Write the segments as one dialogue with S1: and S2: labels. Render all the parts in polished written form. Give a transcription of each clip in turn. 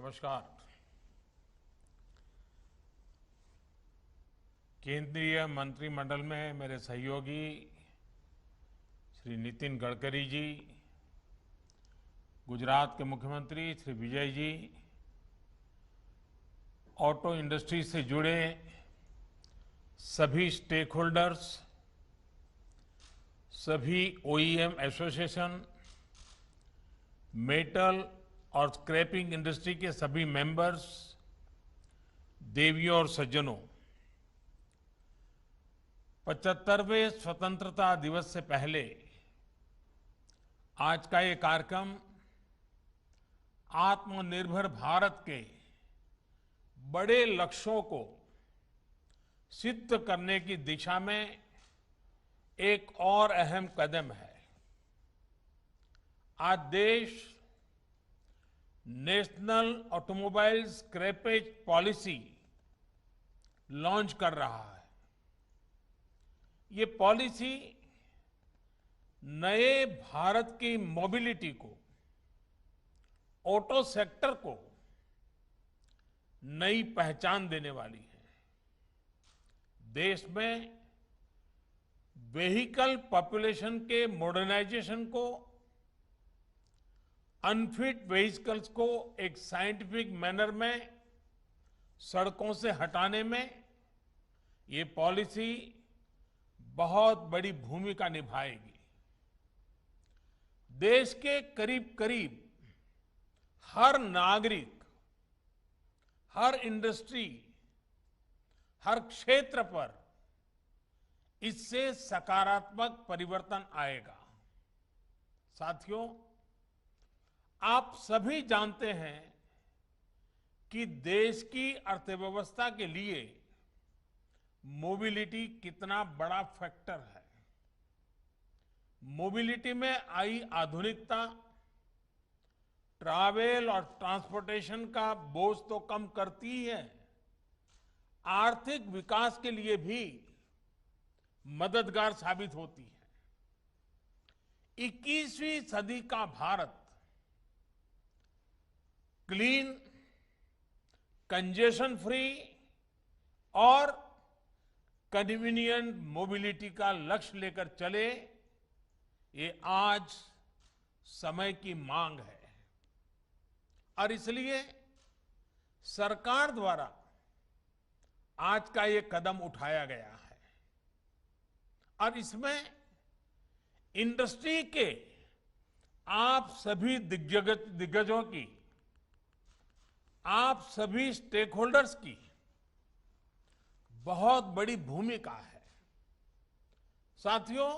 S1: नमस्कार। केंद्रीय मंत्रिमंडल में मेरे सहयोगी श्री नितिन गडकरी जी, गुजरात के मुख्यमंत्री श्री विजय जी, ऑटो इंडस्ट्री से जुड़े सभी स्टेक होल्डर्स, सभी ओईएम एसोसिएशन, मेटल और स्क्रैपिंग इंडस्ट्री के सभी मेंबर्स, देवियों और सज्जनों, 75वें स्वतंत्रता दिवस से पहले आज का ये कार्यक्रम आत्मनिर्भर भारत के बड़े लक्ष्यों को सिद्ध करने की दिशा में एक और अहम कदम है। आज देश national automobile scrappage policy launch कर रहा है। ये पॉलिसी नए भारत की मोबिलिटी को, ऑटो सेक्टर को नई पहचान देने वाली है। देश में व्हीकल पॉपुलेशन के मॉडर्नाइजेशन को, अनफिट व्हीकल्स को एक साइंटिफिक मैनर में सड़कों से हटाने में ये पॉलिसी बहुत बड़ी भूमिका निभाएगी। देश के करीब करीब हर नागरिक, हर इंडस्ट्री, हर क्षेत्र पर इससे सकारात्मक परिवर्तन आएगा। साथियों, आप सभी जानते हैं कि देश की अर्थव्यवस्था के लिए मोबिलिटी कितना बड़ा फैक्टर है। मोबिलिटी में आई आधुनिकता ट्रैवल और ट्रांसपोर्टेशन का बोझ तो कम करती ही है, आर्थिक विकास के लिए भी मददगार साबित होती है। 21वीं सदी का भारत क्लीन, कंजेशन फ्री और कन्वीनियंट मोबिलिटी का लक्ष्य लेकर चले, ये आज समय की मांग है। और इसलिए सरकार द्वारा आज का ये कदम उठाया गया है। और इसमें इंडस्ट्री के आप सभी दिग्गजों की, आप सभी स्टेक होल्डर्स की बहुत बड़ी भूमिका है। साथियों,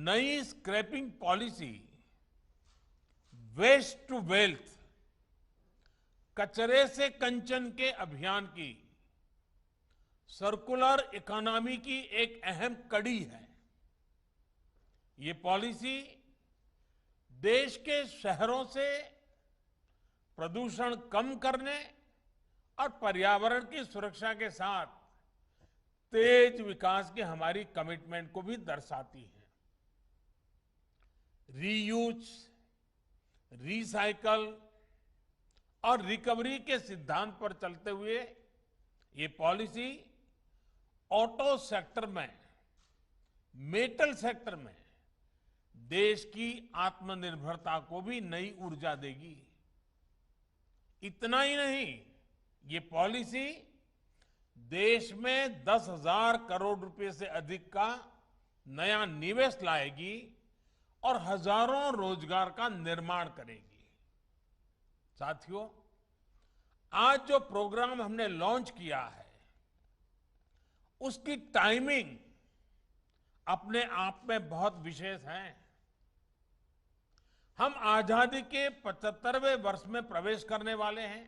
S1: नई scrapping policy waste to wealth, कचरे से कंचन के अभियान की सर्कुलर इकोनॉमी की एक अहम कड़ी है। ये पॉलिसी देश के शहरों से प्रदूषण कम करने और पर्यावरण की सुरक्षा के साथ तेज विकास की हमारी कमिटमेंट को भी दर्शाती है। रीयूज, रिसाइकल और रिकवरी के सिद्धांत पर चलते हुए ये पॉलिसी ऑटो सेक्टर में, मेटल सेक्टर में देश की आत्मनिर्भरता को भी नई ऊर्जा देगी। इतना ही नहीं, ये पॉलिसी देश में 10,000 करोड़ रुपए से अधिक का नया निवेश लाएगी और हजारों रोजगार का निर्माण करेगी। साथियों, आज जो प्रोग्राम हमने लॉन्च किया है, उसकी टाइमिंग अपने आप में बहुत विशेष है। हम आजादी के 75वें वर्ष में प्रवेश करने वाले हैं।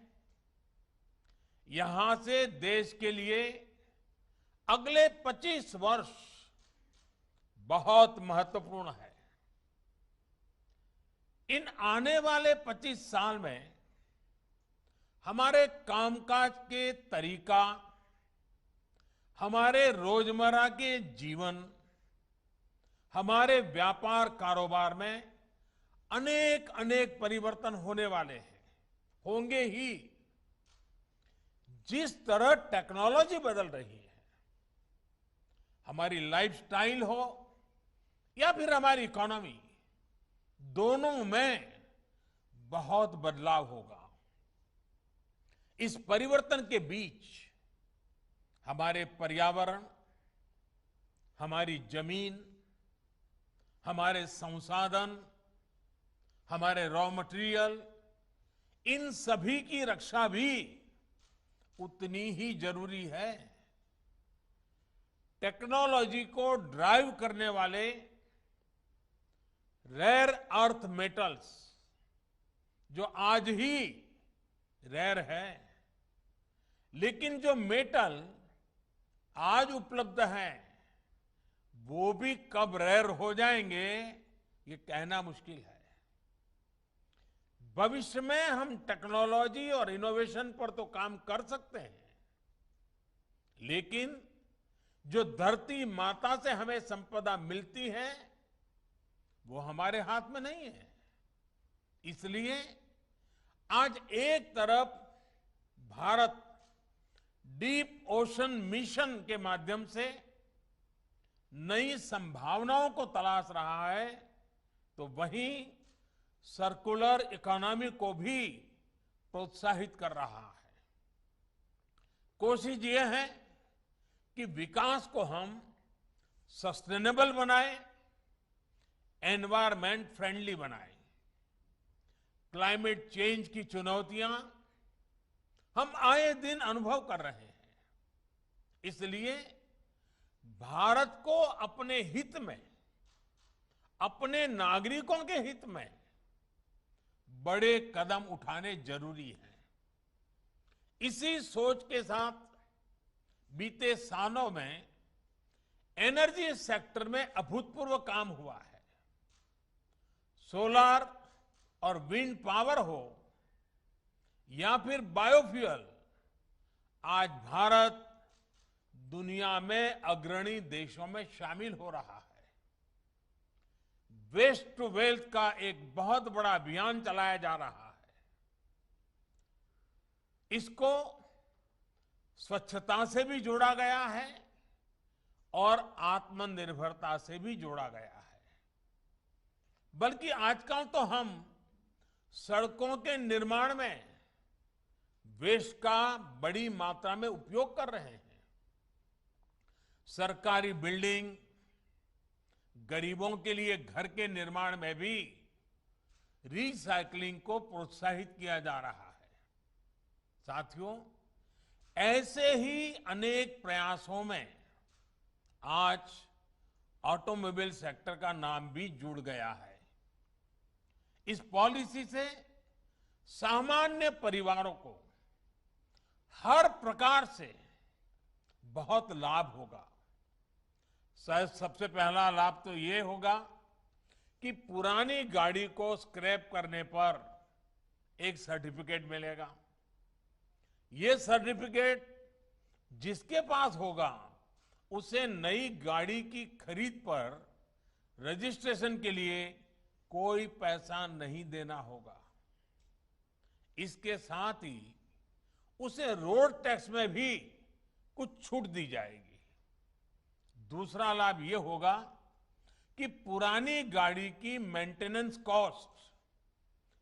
S1: यहां से देश के लिए अगले 25 वर्ष बहुत महत्वपूर्ण है। इन आने वाले 25 साल में हमारे कामकाज के तरीका, हमारे रोजमर्रा के जीवन, हमारे व्यापार कारोबार में अनेक अनेक परिवर्तन होने वाले हैं। होंगे ही। जिस तरह टेक्नोलॉजी बदल रही है, हमारी लाइफस्टाइल हो या फिर हमारी इकोनॉमी, दोनों में बहुत बदलाव होगा। इस परिवर्तन के बीच हमारे पर्यावरण, हमारी जमीन, हमारे संसाधन, हमारे रॉ मटेरियल, इन सभी की रक्षा भी उतनी ही जरूरी है। टेक्नोलॉजी को ड्राइव करने वाले रेयर अर्थ मेटल्स, जो आज ही रेयर है, लेकिन जो मेटल आज उपलब्ध हैं, वो भी कब रेयर हो जाएंगे, ये कहना मुश्किल है। भविष्य में हम टेक्नोलॉजी और इनोवेशन पर तो काम कर सकते हैं, लेकिन जो धरती माता से हमें संपदा मिलती है, वो हमारे हाथ में नहीं है। इसलिए आज एक तरफ भारत डीप ओशन मिशन के माध्यम से नई संभावनाओं को तलाश रहा है, तो वहीं सर्कुलर इकोनॉमी को भी प्रोत्साहित कर रहा है। कोशिश ये है कि विकास को हम सस्टेनेबल बनाएं, एनवायरमेंट फ्रेंडली बनाएं। क्लाइमेट चेंज की चुनौतियां हम आए दिन अनुभव कर रहे हैं। इसलिए भारत को अपने हित में, अपने नागरिकों के हित में बड़े कदम उठाने जरूरी हैं। इसी सोच के साथ बीते सालों में एनर्जी सेक्टर में अभूतपूर्व काम हुआ है। सोलर और विंड पावर हो या फिर बायोफ्यूल, आज भारत दुनिया में अग्रणी देशों में शामिल हो रहा है। वेस्ट टू वेल्थ का एक बहुत बड़ा अभियान चलाया जा रहा है। इसको स्वच्छता से भी जोड़ा गया है और आत्मनिर्भरता से भी जोड़ा गया है। बल्कि आजकल तो हम सड़कों के निर्माण में वेस्ट का बड़ी मात्रा में उपयोग कर रहे हैं। सरकारी बिल्डिंग, गरीबों के लिए घर के निर्माण में भी रिसाइकलिंग को प्रोत्साहित किया जा रहा है। साथियों, ऐसे ही अनेक प्रयासों में आज ऑटोमोबाइल सेक्टर का नाम भी जुड़ गया है। इस पॉलिसी से सामान्य परिवारों को हर प्रकार से बहुत लाभ होगा। सबसे पहला लाभ तो ये होगा कि पुरानी गाड़ी को स्क्रैप करने पर एक सर्टिफिकेट मिलेगा। ये सर्टिफिकेट जिसके पास होगा, उसे नई गाड़ी की खरीद पर रजिस्ट्रेशन के लिए कोई पैसा नहीं देना होगा। इसके साथ ही उसे रोड टैक्स में भी कुछ छूट दी जाएगी। दूसरा लाभ यह होगा कि पुरानी गाड़ी की maintenance cost,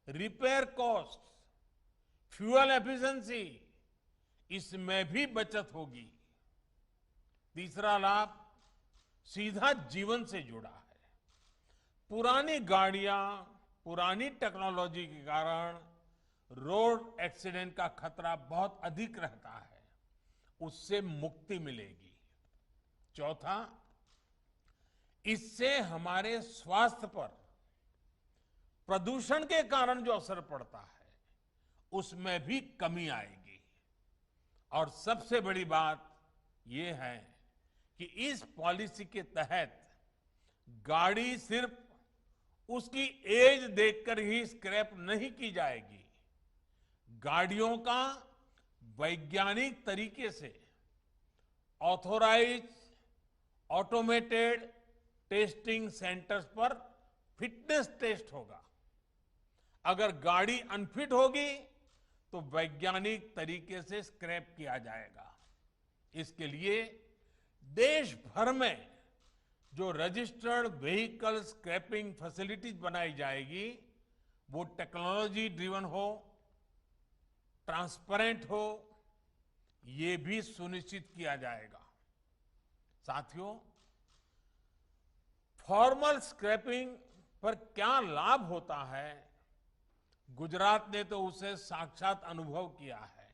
S1: repair cost, fuel efficiency, इसमें भी बचत होगी। तीसरा लाभ सीधा जीवन से जुड़ा है। पुरानी गाड़ियां, पुरानी टेक्नोलॉजी के कारण रोड एक्सीडेंट का खतरा बहुत अधिक रहता है, उससे मुक्ति मिलेगी। चौथा, इससे हमारे स्वास्थ्य पर प्रदूषण के कारण जो असर पड़ता है, उसमें भी कमी आएगी। और सबसे बड़ी बात यह है कि इस पॉलिसी के तहत गाड़ी सिर्फ उसकी एज देखकर ही स्क्रैप नहीं की जाएगी। गाड़ियों का वैज्ञानिक तरीके से ऑथोराइज ऑटोमेटेड टेस्टिंग सेंटर्स पर फिटनेस टेस्ट होगा। अगर गाड़ी अनफिट होगी तो वैज्ञानिक तरीके से स्क्रैप किया जाएगा। इसके लिए देश भर में जो रजिस्टर्ड व्हीकल स्क्रैपिंग फैसिलिटीज बनाई जाएगी वो टेक्नोलॉजी ड्रिवन हो, ट्रांसपेरेंट हो, ये भी सुनिश्चित किया जाएगा। साथियों, फॉर्मल स्क्रैपिंग पर क्या लाभ होता है, गुजरात ने तो उसे साक्षात अनुभव किया है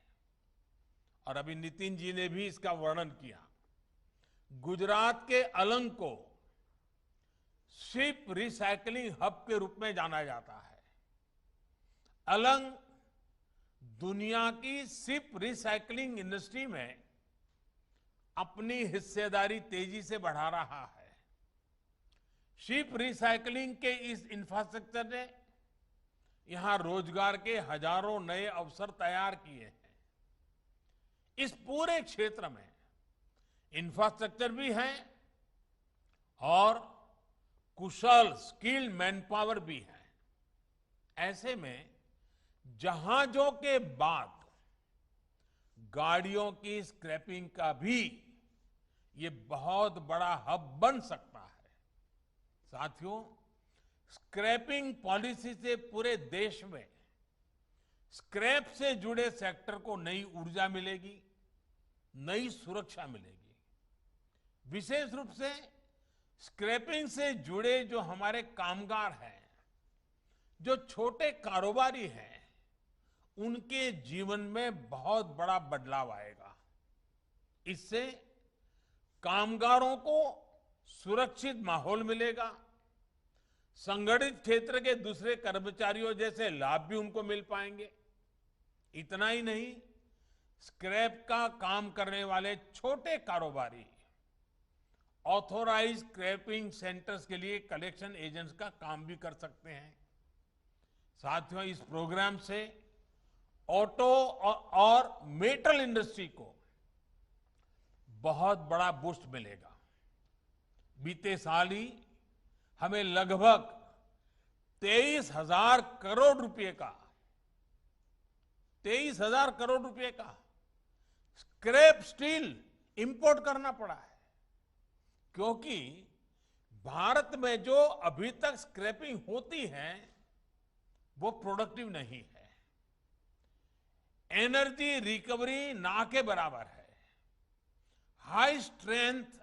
S1: और अभी नितिन जी ने भी इसका वर्णन किया। गुजरात के अलंग को शिप रिसाइकलिंग हब के रूप में जाना जाता है। अलंग दुनिया की शिप रिसाइकलिंग इंडस्ट्री में अपनी हिस्सेदारी तेजी से बढ़ा रहा है। शिप रिसाइकलिंग के इस इंफ्रास्ट्रक्चर ने यहां रोजगार के हजारों नए अवसर तैयार किए हैं। इस पूरे क्षेत्र में इंफ्रास्ट्रक्चर भी है और कुशल स्किल्ड मैनपावर भी है। ऐसे में जहाजों के बाद गाड़ियों की स्क्रैपिंग का भी ये बहुत बड़ा हब बन सकता है। साथियों, स्क्रैपिंग पॉलिसी से पूरे देश में स्क्रैप से जुड़े सेक्टर को नई ऊर्जा मिलेगी, नई सुरक्षा मिलेगी। विशेष रूप से स्क्रैपिंग से जुड़े जो हमारे कामगार हैं, जो छोटे कारोबारी हैं, उनके जीवन में बहुत बड़ा बदलाव आएगा। इससे कामगारों को सुरक्षित माहौल मिलेगा, संगठित क्षेत्र के दूसरे कर्मचारियों जैसे लाभ भी उनको मिल पाएंगे। इतना ही नहीं, स्क्रैप का काम करने वाले छोटे कारोबारी ऑथोराइज्ड स्क्रैपिंग सेंटर्स के लिए कलेक्शन एजेंट्स का काम भी कर सकते हैं। साथियों, इस प्रोग्राम से ऑटो और मेटल इंडस्ट्री को बहुत बड़ा बूस्ट मिलेगा। बीते साल ही हमें लगभग 23,000 करोड़ रुपए का 23,000 करोड़ रुपए का स्क्रैप स्टील इंपोर्ट करना पड़ा है, क्योंकि भारत में जो अभी तक स्क्रैपिंग होती है वो प्रोडक्टिव नहीं है। एनर्जी रिकवरी ना के बराबर है। हाई स्ट्रेंथ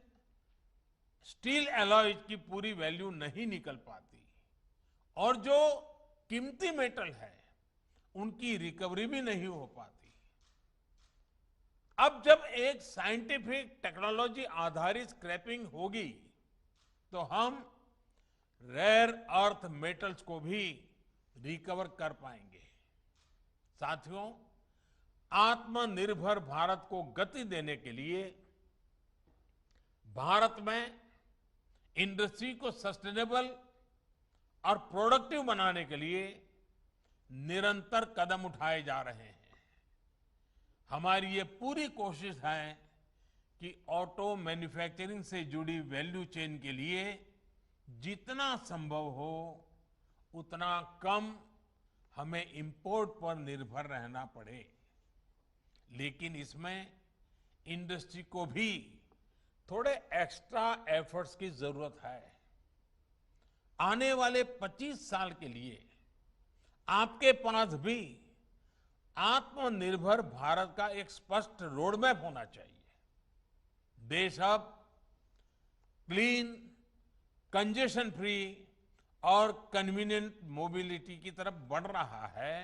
S1: स्टील एलॉय की पूरी वैल्यू नहीं निकल पाती और जो कीमती मेटल है उनकी रिकवरी भी नहीं हो पाती। अब जब एक साइंटिफिक टेक्नोलॉजी आधारित स्क्रैपिंग होगी तो हम रेयर अर्थ मेटल्स को भी रिकवर कर पाएंगे। साथियों, आत्मनिर्भर भारत को गति देने के लिए भारत में इंडस्ट्री को सस्टेनेबल और प्रोडक्टिव बनाने के लिए निरंतर कदम उठाए जा रहे हैं। हमारी ये पूरी कोशिश है कि ऑटो मैन्युफैक्चरिंग से जुड़ी वैल्यू चेन के लिए जितना संभव हो उतना कम हमें इंपोर्ट पर निर्भर रहना पड़े। लेकिन इसमें इंडस्ट्री को भी थोड़े एक्स्ट्रा एफर्ट्स की जरूरत है। आने वाले 25 साल के लिए आपके पास भी आत्मनिर्भर भारत का एक स्पष्ट रोड मैप होना चाहिए। देश अब क्लीन, कंजेशन फ्री और कन्वीनियंट मोबिलिटी की तरफ बढ़ रहा है।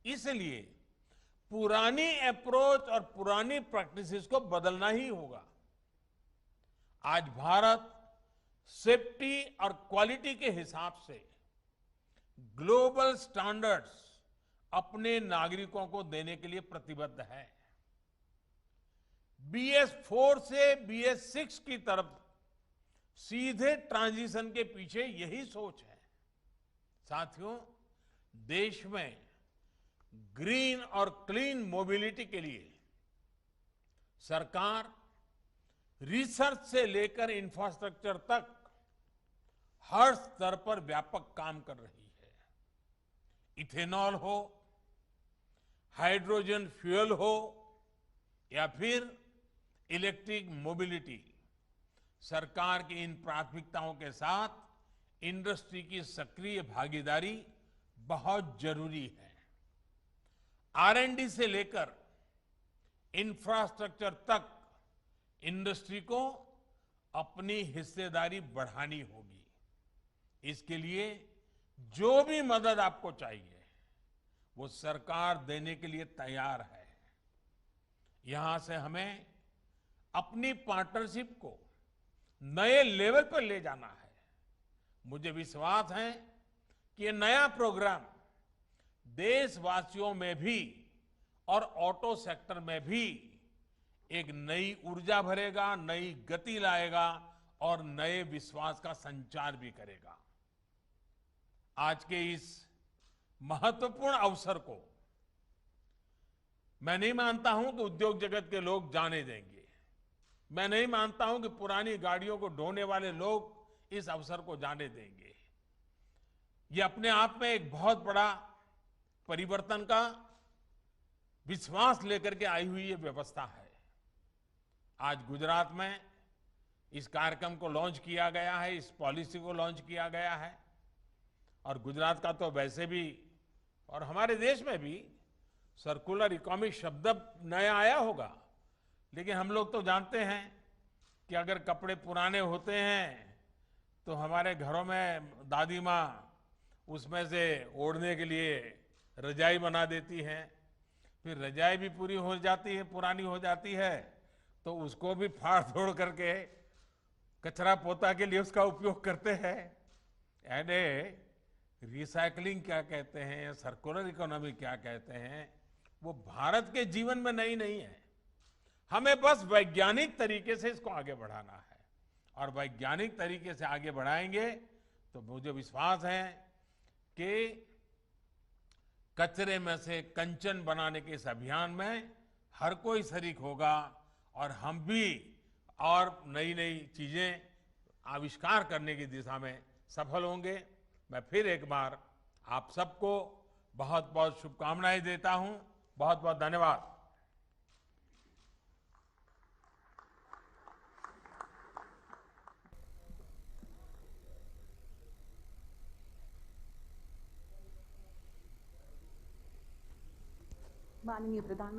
S1: इसलिए पुरानी अप्रोच और पुरानी प्रैक्टिसेस को बदलना ही होगा। आज भारत सेफ्टी और क्वालिटी के हिसाब से ग्लोबल स्टैंडर्ड्स अपने नागरिकों को देने के लिए प्रतिबद्ध है। BS4 से BS6 की तरफ सीधे ट्रांजिशन के पीछे यही सोच है। साथियों, देश में ग्रीन और क्लीन मोबिलिटी के लिए सरकार रिसर्च से लेकर इंफ्रास्ट्रक्चर तक हर स्तर पर व्यापक काम कर रही है। इथेनॉल हो, हाइड्रोजन फ्यूल हो या फिर इलेक्ट्रिक मोबिलिटी, सरकार की इन प्राथमिकताओं के साथ इंडस्ट्री की सक्रिय भागीदारी बहुत जरूरी है। R&D से लेकर इंफ्रास्ट्रक्चर तक इंडस्ट्री को अपनी हिस्सेदारी बढ़ानी होगी। इसके लिए जो भी मदद आपको चाहिए वो सरकार देने के लिए तैयार है। यहां से हमें अपनी पार्टनरशिप को नए लेवल पर ले जाना है। मुझे विश्वास है कि ये नया प्रोग्राम देशवासियों में भी और ऑटो सेक्टर में भी एक नई ऊर्जा भरेगा, नई गति लाएगा और नए विश्वास का संचार भी करेगा। आज के इस महत्वपूर्ण अवसर को मैं नहीं मानता हूं कि उद्योग जगत के लोग जाने देंगे। मैं नहीं मानता हूं कि पुरानी गाड़ियों को ढोने वाले लोग इस अवसर को जाने देंगे। ये अपने आप में एक बहुत बड़ा परिवर्तन का विश्वास लेकर के आई हुई ये व्यवस्था है। आज गुजरात में इस कार्यक्रम को लॉन्च किया गया है, इस पॉलिसी को लॉन्च किया गया है। और गुजरात का तो वैसे भी और हमारे देश में भी सर्कुलर इकोनॉमी शब्द नया आया होगा, लेकिन हम लोग तो जानते हैं कि अगर कपड़े पुराने होते हैं तो हमारे घरों में दादी माँ उसमें से ओढ़ने के लिए रजाई बना देती हैं। फिर रजाई भी पूरी हो जाती है, पुरानी हो जाती है, तो उसको भी फाड़ तोड़ करके कचरा पोता के लिए उसका उपयोग करते हैं। यानी रिसाइकलिंग क्या कहते हैं, सर्कुलर इकोनॉमी क्या कहते हैं, वो भारत के जीवन में नई नहीं है। हमें बस वैज्ञानिक तरीके से इसको आगे बढ़ाना है और वैज्ञानिक तरीके से आगे बढ़ाएंगे तो मुझे विश्वास है कि कचरे में से कंचन बनाने के इस अभियान में हर कोई शरीक होगा और हम भी और नई नई चीजें आविष्कार करने की दिशा में सफल होंगे। मैं फिर एक बार आप सबको बहुत बहुत शुभकामनाएं देता हूं। बहुत बहुत धन्यवाद।
S2: माननीय प्रधानमंत्री